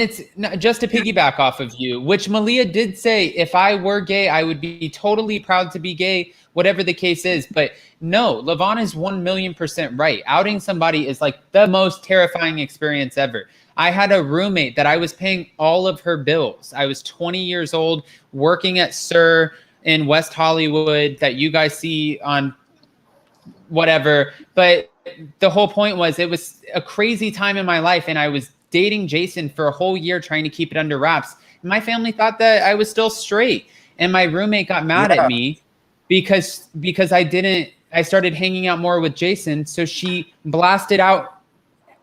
it's just to piggyback off of you, which Malia did say, if I were gay, I would be totally proud to be gay, whatever the case is. But no, Levon is 1,000,000% right. Outing somebody is like the most terrifying experience ever. I had a roommate that I was paying all of her bills. I was 20 years old, working at Sir in West Hollywood that you guys see on whatever. But the whole point was it was a crazy time in my life, and I was dating Jason for a whole year trying to keep it under wraps. And my family thought that I was still straight. And my roommate got mad at me because I started hanging out more with Jason. So she blasted out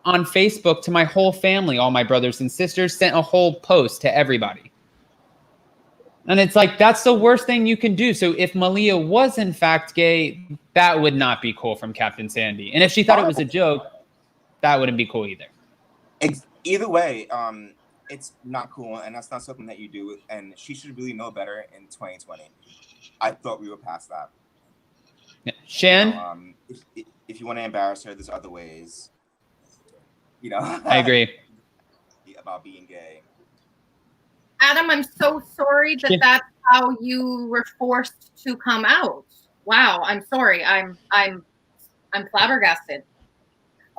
on Facebook to my whole family, all my brothers and sisters, sent a whole post to everybody. And it's like, that's the worst thing you can do. So if Malia was in fact gay, that would not be cool from Captain Sandy. And if she thought it was a joke, that wouldn't be cool either. Either way, it's not cool, and that's not something that you do. And she should really know better in 2020. I thought we were past that. Yeah. Shan? If you want to embarrass her, there's other ways. You know, I agree about being gay. Adam, I'm so sorry that that's how you were forced to come out. Wow, I'm sorry. I'm flabbergasted.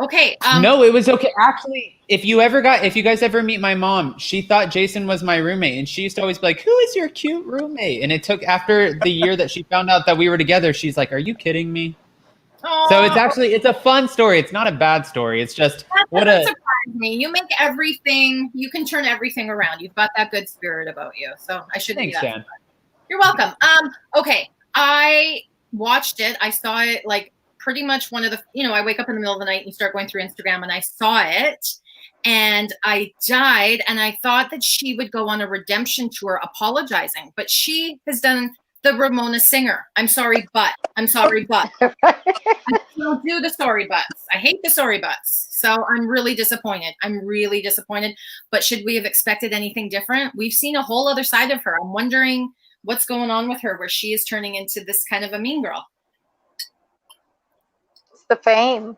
Okay. No, it was okay. Actually, if you guys ever meet my mom, she thought Jason was my roommate, and she used to always be like, "Who is your cute roommate?" And it took after the year that she found out that we were together, she's like, "Are you kidding me?" Oh, so it's a fun story. It's not a bad story. It's just that doesn't surprise me. You make everything. You can turn everything around. You've got that good spirit about you. So I shouldn't be that surprised. You're welcome. Okay. I watched it. I saw it like pretty much one of the, I wake up in the middle of the night and you start going through Instagram, and I saw it and I died, and I thought that she would go on a redemption tour apologizing, but she has done the Ramona Singer. I'm sorry, but. I don't do the sorry buts. I hate the sorry buts. So I'm really disappointed. But should we have expected anything different? We've seen a whole other side of her. I'm wondering what's going on with her, where she is turning into this kind of a mean girl. It's the fame.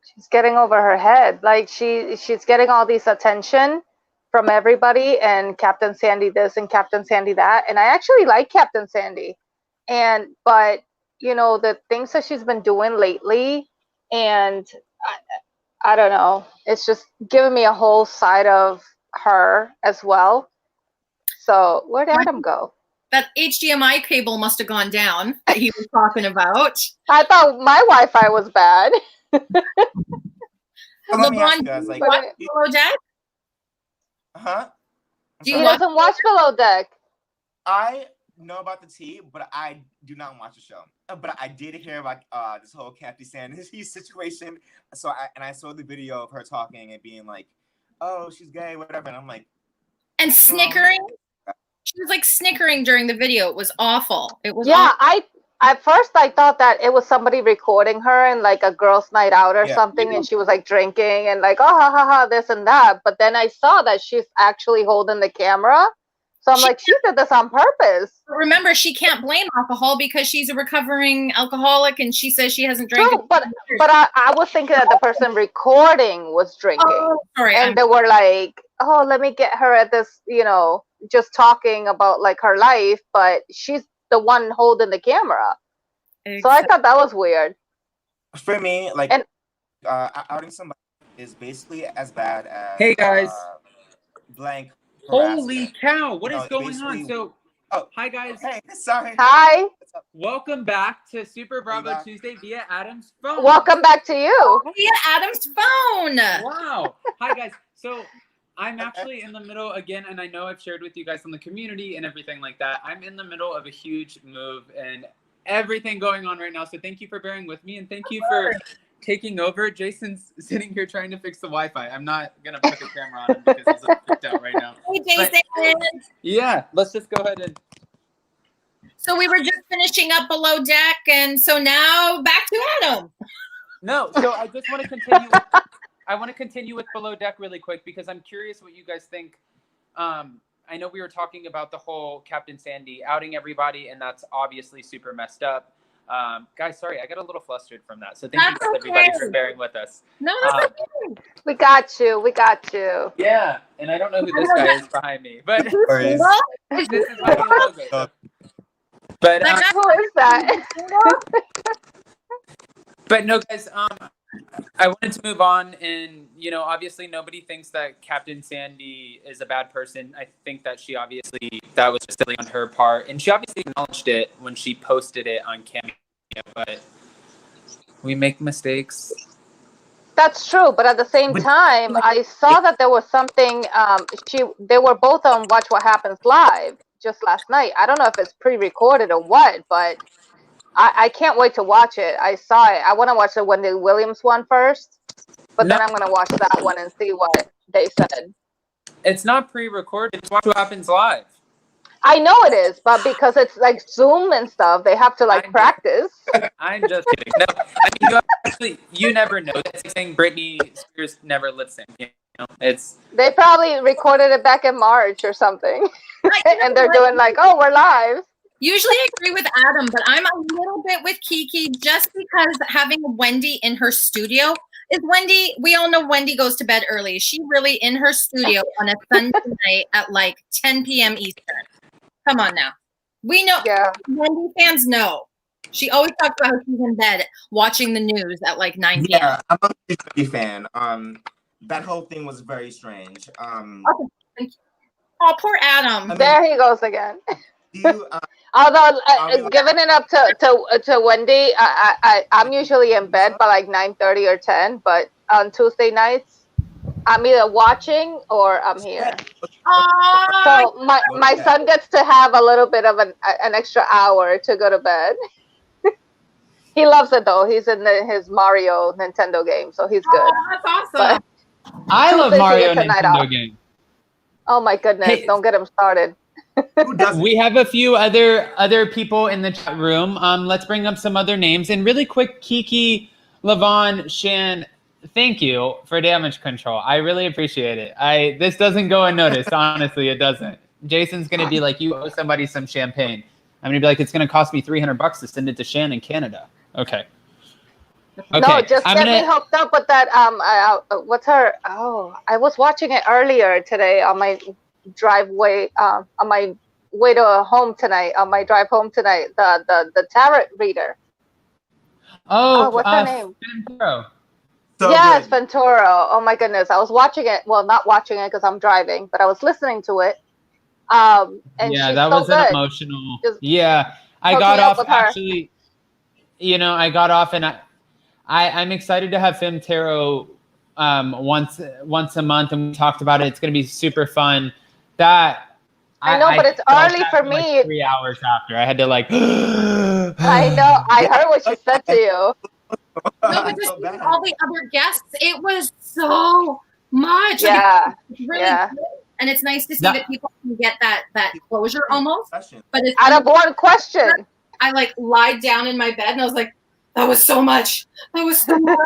She's getting over her head. Like she's getting all this attention from everybody, and Captain Sandy this and Captain Sandy that. And I actually like Captain Sandy. But the things that she's been doing lately, and I don't know, it's just giving me a whole side of her as well. So where'd Adam go? That HDMI cable must have gone down that he was talking about. I thought my Wi-Fi was bad. LeBron, do you watch Below Deck? Huh? He doesn't watch Below Deck. I know about the tea, but I do not watch the show. But I did hear about this whole Captain Sandy situation. So I saw the video of her talking and being like, "Oh, she's gay, whatever." And I'm like, And snickering. She was like snickering during the video. It was awful. It was awful. At first I thought that it was somebody recording her in like a girls' night out or something, and she was like drinking and like, oh, ha ha ha, this and that. But then I saw that she's actually holding the camera. So I'm like, she did this on purpose. Remember, she can't blame alcohol because she's a recovering alcoholic and she says she hasn't drank. True, but I was thinking that the person recording was drinking. Oh, sorry. And they were like, oh, let me get her at this, you know, just talking about like her life, but she's the one holding the camera. Exactly. So I thought that was weird. For me, like, outing somebody is basically as bad as hey guys, blank. Holy cow! What is going on? So, hi guys. Hey, sorry. Hi. Welcome back to Super Bravo Tuesday via Adam's phone. Welcome back to you. Via Adam's phone. Wow. Hi guys. So I'm actually in the middle again, and I know I've shared with you guys on the community and everything like that. I'm in the middle of a huge move and everything going on right now. So thank you for bearing with me, and thank you for taking over. Jason's sitting here trying to fix the Wi-Fi. I'm not gonna put the camera on him because he's freaked out right now. Hey, Jason. But, yeah, let's just go ahead and. So we were just finishing up Below Deck, and so now back to Adam. No, so I just want to continue. I want to continue with Below Deck really quick because I'm curious what you guys think. I know we were talking about the whole Captain Sandy outing everybody, and that's obviously super messed up. Guys, sorry, I got a little flustered from that. So thank you guys, everybody, for bearing with us. No, that's okay. We got you. We got you. Yeah, and I don't know who this guy is behind me, but this is my logo. But who is that? But no, guys, I wanted to move on, and you know, obviously, nobody thinks that Captain Sandy is a bad person. I think that she obviously that was just silly on her part, and she obviously acknowledged it when she posted it on Cameo. But we make mistakes. That's true, but at the same time, I saw that there was something. They were both on Watch What Happens Live just last night. I don't know if it's pre-recorded or what, but I can't wait to watch it. I saw it. I want to watch the Wendy Williams one first, but then I'm going to watch that one and see what they said. It's not pre-recorded. It's Watch What Happens Live. I know it is, but because it's like Zoom and stuff, they have to like practice. I'm just kidding. No, I mean, you never know. It's like saying Britney Spears never lip sync. You know, they probably recorded it back in March or something, and they're doing like, oh, we're live. Usually I agree with Adam, but I'm a little bit with Kiki just because having Wendy in her studio is Wendy. We all know Wendy goes to bed early. Is she really in her studio on a Sunday night at like 10 p.m. Eastern? Come on now. We know. Yeah. Wendy fans know. She always talks about how she's in bed watching the news at like 9 p.m. Yeah, I'm a Wendy fan. That whole thing was very strange. Okay. Oh, poor Adam. There he goes again. You, although giving it up to Wendy, I'm usually in bed by like 9:30 or 10, but on Tuesday nights I'm either watching or I'm here. So my son gets to have a little bit of an extra hour to go to bed. He loves it though. He's in his Mario Nintendo game, so he's good. That's awesome. I love Mario Nintendo game. Oh my goodness! Hey, don't get him started. We have a few other people in the chat room. Let's bring up some other names. And really quick, Kiki, Lavon, Shan, thank you for damage control. I really appreciate it. This doesn't go unnoticed. Honestly, it doesn't. Jason's going to be like, you owe somebody some champagne. I'm going to be like, it's going to cost me $300 to send it to Shan in Canada. Okay. No, just get me hooked up with that. What's her? Oh, I was watching it earlier today on my driveway. On my way to home tonight. On my drive home tonight. The tarot reader. Oh, what's her name? Venturo. So yes, Venturo. Oh my goodness, I was watching it. Well, not watching it because I'm driving, but I was listening to it. And yeah, that was an emotional. Yeah, I got off actually. You know, I got off and I'm excited to have Fem Tarot once a month, and we talked about it. It's going to be super fun. That I know, but it's early for me. Like 3 hours after, I had to like. I know. I heard what she said to you. No, but just all the other guests, it was so much. Yeah. Like, really good. And it's nice to see That- that people can get that closure almost. Question. But it's Out of one question. I like lied down in my bed and I was like, that was so much. That was so much.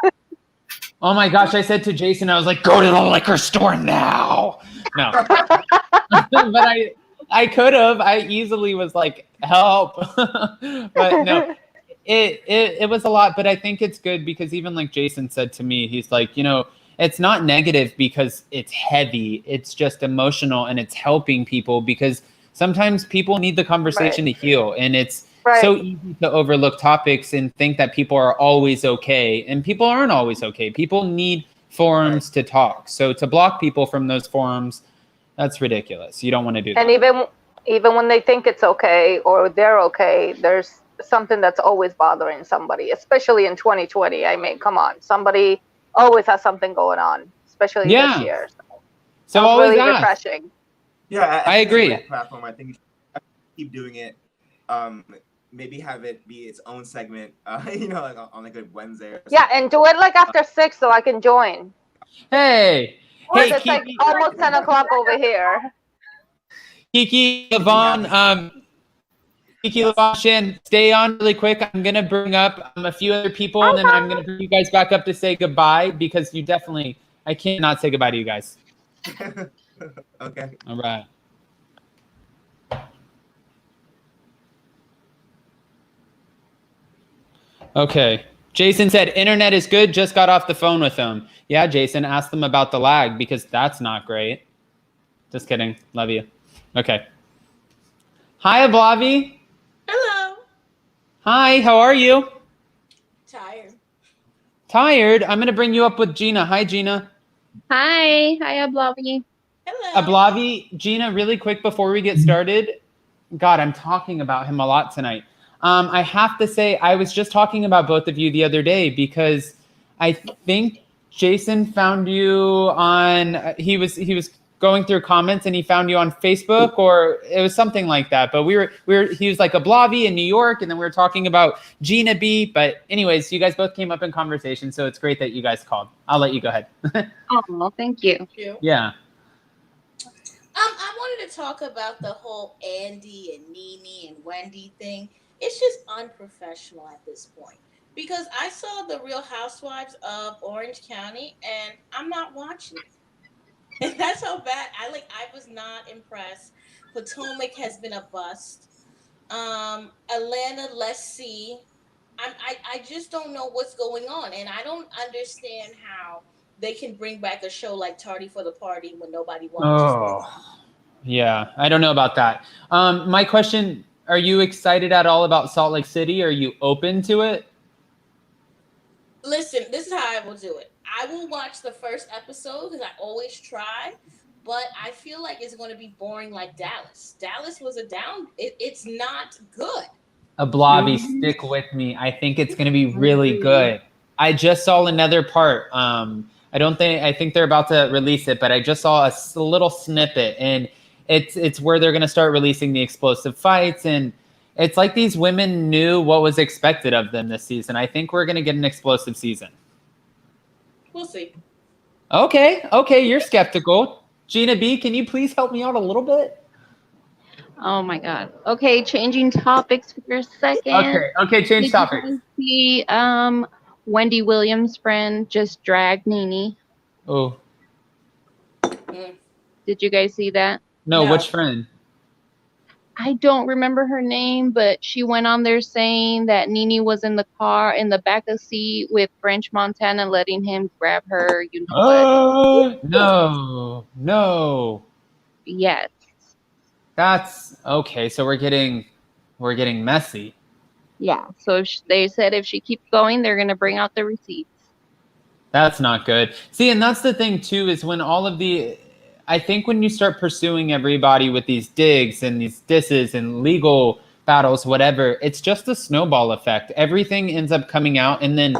Oh my gosh, I said to Jason, I was like, go to the liquor store now. No. But I could have. I easily was like, help. But no, it was a lot. But I think it's good because even like Jason said to me, he's like, you know, it's not negative because it's heavy. It's just emotional and it's helping people because sometimes people need the conversation to heal. And it's so easy to overlook topics and think that people are always okay. And people aren't always okay. People need forums to talk. So to block people from those forums, that's ridiculous. You don't want to do that. And even when they think it's okay or they're okay, there's something that's always bothering somebody, especially in 2020. I mean, come on. Somebody always has something going on, especially this year. So always really ask. refreshing. Yeah, I agree. It's a great platform. I think you should keep doing it. Maybe have it be its own segment, you know, like on like a Wednesday or something. Yeah, and do it like after 6 so I can join. Hey, It's like almost 10 o'clock over here. Kiki, Levon, Shan, stay on really quick. I'm going to bring up a few other people, and then I'm going to bring you guys back up to say goodbye because you definitely, I cannot say goodbye to you guys. Okay. All right. Okay. Jason said, internet is good. Just got off the phone with them. Yeah, Jason, ask them about the lag because that's not great. Just kidding. Love you. Okay. Hi, Ablavi. Hello. Hi, how are you? Tired. Tired? I'm going to bring you up with Gina. Hi, Gina. Hi. Hi, Ablavi. Hello. Ablavi, Gina, really quick before we get started. God, I'm talking about him a lot tonight. I have to say, I was just talking about both of you the other day because I think Jason found you on, he was going through comments and he found you on Facebook or it was something like that. But he was like Ablavi in New York and then we were talking about Gina B. But anyways, you guys both came up in conversation. So it's great that you guys called. I'll let you go ahead. Oh, thank you. Yeah. I wanted to talk about the whole Andy and NeNe and Wendy thing. It's just unprofessional at this point because I saw the Real Housewives of Orange County and I'm not watching it. And that's how bad I was not impressed. Potomac has been a bust. Atlanta, let's see. I just don't know what's going on, and I don't understand how they can bring back a show like Tardy for the Party when nobody watches it. Yeah, I don't know about that. My question, are you excited at all about Salt Lake City? Are you open to it? Listen, this is how I will do it. I will watch the first episode because I always try, but I feel like it's going to be boring like Dallas. Dallas was it's not good. Ablavi, stick with me. I think it's going to be really good. I just saw another part. I think they're about to release it, but I just saw a little snippet and it's where they're going to start releasing the explosive fights. And it's like these women knew what was expected of them this season. I think we're going to get an explosive season. We'll see. Okay. You're skeptical. Gina B, can you please help me out a little bit? Oh my God. Okay, changing topics for a second. Okay, change topics. See, Wendy Williams' friend just dragged NeNe. Oh. Did you guys see that? No, which friend? I don't remember her name, but she went on there saying that NeNe was in the car in the back of the seat with French Montana letting him grab her. You know what? No. Yes. That's okay. So we're getting messy. Yeah. So they said if she keeps going, they're going to bring out the receipts. That's not good. See, and that's the thing too, is when I think when you start pursuing everybody with these digs and these disses and legal battles, whatever, it's just a snowball effect. Everything ends up coming out and then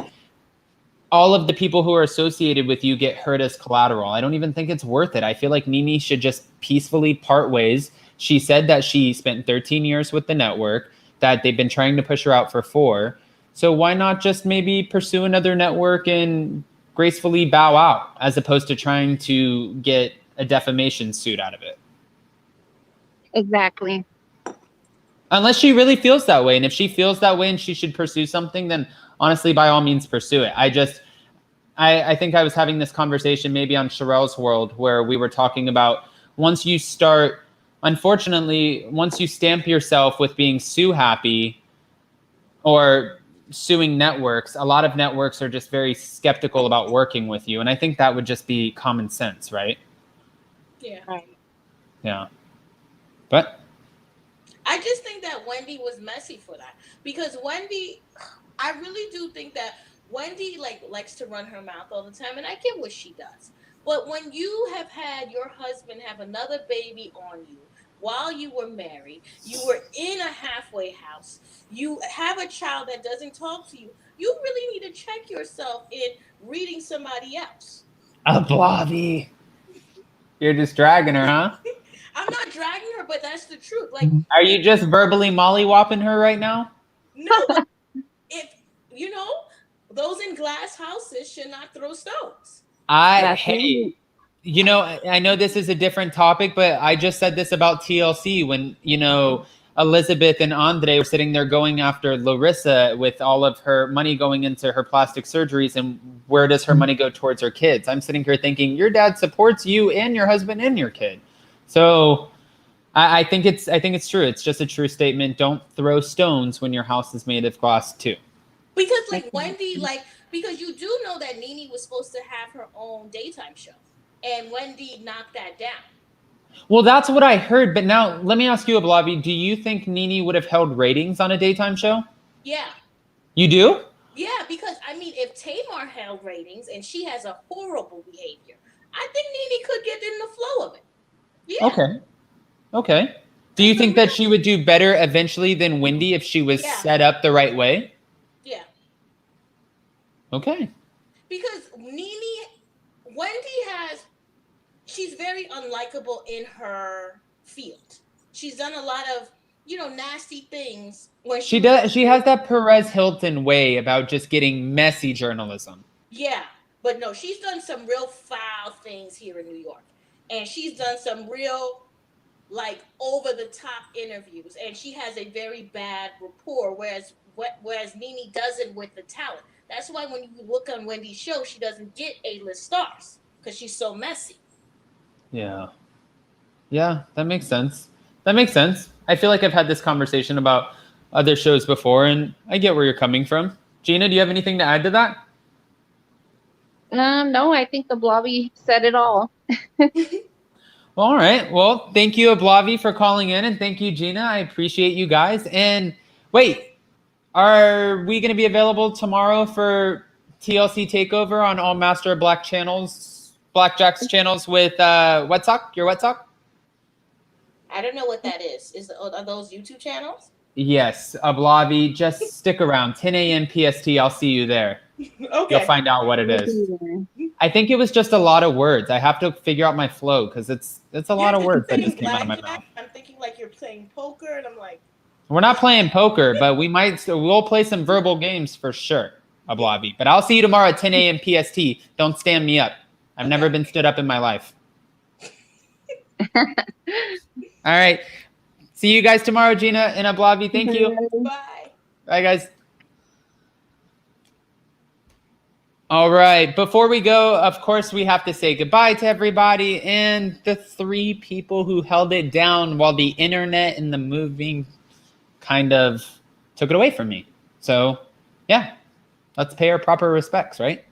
all of the people who are associated with you get hurt as collateral. I don't even think it's worth it. I feel like NeNe should just peacefully part ways. She said that she spent 13 years with the network, that they've been trying to push her out for 4. So why not just maybe pursue another network and gracefully bow out as opposed to trying to get a defamation suit out of it. Exactly. Unless she really feels that way. And if she feels that way and she should pursue something, then honestly, by all means, pursue it. I think I was having this conversation maybe on Sherelle's World where we were talking about once you start, unfortunately, once you stamp yourself with being sue happy or suing networks, a lot of networks are just very skeptical about working with you. And I think that would just be common sense, right? Yeah. Right. Yeah. But I just think that Wendy was messy for that because Wendy, I really do think that Wendy likes to run her mouth all the time, and I get what she does. But when you have had your husband have another baby on you while you were married, you were in a halfway house, you have a child that doesn't talk to you, you really need to check yourself in reading somebody else. Blavy. You're just dragging her, huh? I'm not dragging her, but that's the truth. Like, are you just verbally mollywopping her right now? No, but if you know, those in glass houses should not throw stones. Hey, you know, I know this is a different topic, but I just said this about TLC when, you know, Elizabeth and Andre were sitting there going after Larissa with all of her money going into her plastic surgeries, and where does her money go towards her kids? I'm sitting here thinking your dad supports you and your husband and your kid. So I think it's true. It's just a true statement. Don't throw stones when your house is made of glass too. Because like Wendy, because you do know that NeNe was supposed to have her own daytime show, and Wendy knocked that down. Well, that's what I heard. But now let me ask you, Ablavi, do you think NeNe would have held ratings on a daytime show? Yeah. You do? Yeah, because I mean, if Tamar held ratings and she has a horrible behavior, I think NeNe could get in the flow of it. Yeah. Okay. Do you think that she would do better eventually than Wendy if she was set up the right way? Yeah. Okay. Because Wendy she's very unlikable in her field. She's done a lot of, nasty things. When she does. She has that Perez Hilton way about just getting messy journalism. Yeah. But no, she's done some real foul things here in New York. And she's done some real, over-the-top interviews. And she has a very bad rapport, whereas NeNe doesn't with the talent. That's why when you look on Wendy's show, she doesn't get A-list stars, because she's so messy. Yeah. Yeah, that makes sense. I feel like I've had this conversation about other shows before, and I get where you're coming from. Gina, do you have anything to add to that? No, I think Ablavi said it all. All right. Well, thank you, Ablavi, for calling in, and thank you, Gina. I appreciate you guys. And wait, are we going to be available tomorrow for TLC Takeover on all Master Blackjack's channels with your Wet Sock? I don't know what that is. Are those YouTube channels? Yes, Ablavi, just stick around. 10 a.m. PST, I'll see you there. Okay. You'll find out what it is. I think it was just a lot of words. I have to figure out my flow because it's a lot of words that just came out of my mouth. I'm thinking like you're playing poker, and I'm like, we're not playing poker, but we'll play some verbal games for sure, Ablavi. But I'll see you tomorrow at 10 a.m. PST. Don't stand me up. I've never been stood up in my life. All right. See you guys tomorrow, Gina and Ablavi. Thank you. Bye. Bye, guys. All right. Before we go, of course, we have to say goodbye to everybody and the 3 people who held it down while the internet and the moving kind of took it away from me. So, yeah, let's pay our proper respects, right?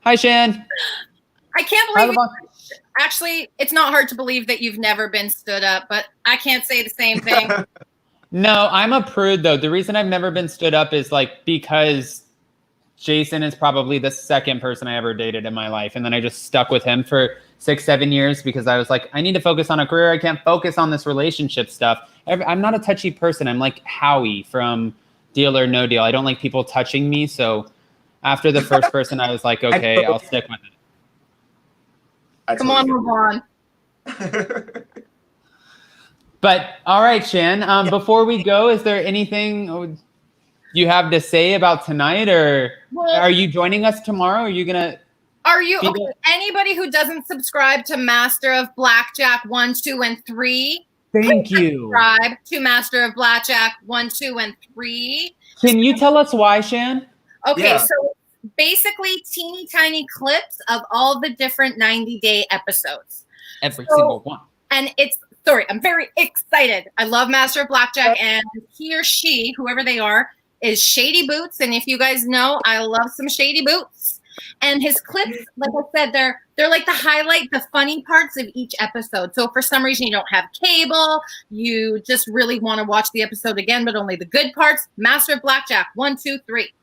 Hi, Shan. I can't believe actually, it's not hard to believe that you've never been stood up, but I can't say the same thing. No, I'm a prude, though. The reason I've never been stood up is because Jason is probably the second person I ever dated in my life. And then I just stuck with him for 6-7 years because I was like, I need to focus on a career. I can't focus on this relationship stuff. I'm not a touchy person. I'm like Howie from Deal or No Deal. I don't like people touching me. So after the first person, I was like, okay, I'll stick with it. Come on, move on. But all right, Shan, before we go, is there anything you have to say about tonight, or are you joining us tomorrow? Are you gonna? Are you okay? Anybody who doesn't subscribe to Master of Blackjack 1, 2, and 3, Thank you. subscribe to Master of Blackjack 1, 2, and 3. Can you tell us why, Shan? Okay, Yeah. so basically teeny tiny clips of all the different 90-day episodes. Every single one. And I'm very excited. I love Master of Blackjack, and he or she, whoever they are, is Shady Boots. And if you guys know, I love some Shady Boots. And his clips, like I said, they're like the highlight, the funny parts of each episode. So if for some reason you don't have cable, you just really want to watch the episode again, but only the good parts, Master of Blackjack 1, 2, 3.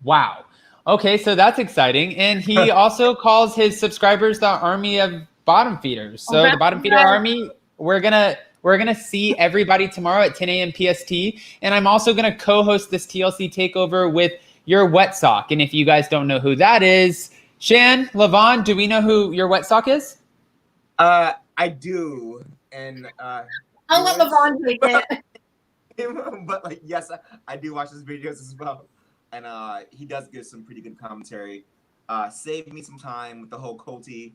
Wow. Okay, so that's exciting. And he also calls his subscribers the army of bottom feeders. So the bottom feeder army, we're gonna see everybody tomorrow at 10 a.m. PST. And I'm also gonna co-host this TLC takeover with your wet sock. And if you guys don't know who that is, Shan, Levon, do we know who your wet sock is? I do, and I'll let Levon take it. But like, yes, I do watch his videos as well, and he does give some pretty good commentary. Saved me some time with the whole Colty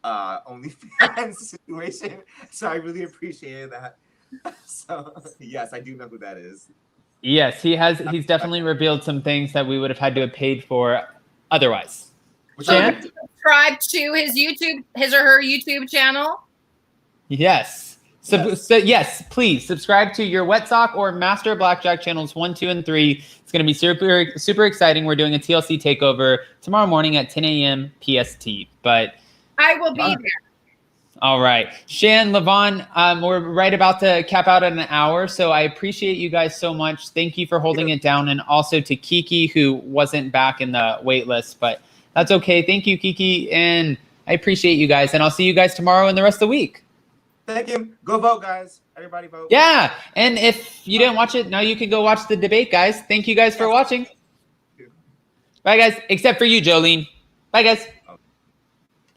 OnlyFans situation, so I really appreciated that. So yes, I do know who that is. Yes, he's definitely revealed some things that we would have had to have paid for otherwise. So subscribe to his or her YouTube channel. Yes. So yes, please subscribe to your Wet Sock or Master Blackjack channels 1, 2, and 3. It's going to be super exciting. We're doing a TLC takeover tomorrow morning at 10 a.m. PST. But I will be there. All right. Shan, Levon, we're right about to cap out at an hour, so I appreciate you guys so much. Thank you for holding it down, and also to Kiki, who wasn't back in the wait list, but that's okay. Thank you, Kiki, and I appreciate you guys, and I'll see you guys tomorrow and the rest of the week. Thank you. Go vote, guys. Everybody vote. Yeah, and if you didn't watch it, now you can go watch the debate, guys. Thank you guys for watching. Bye, guys, except for you, Jolene. Bye, guys.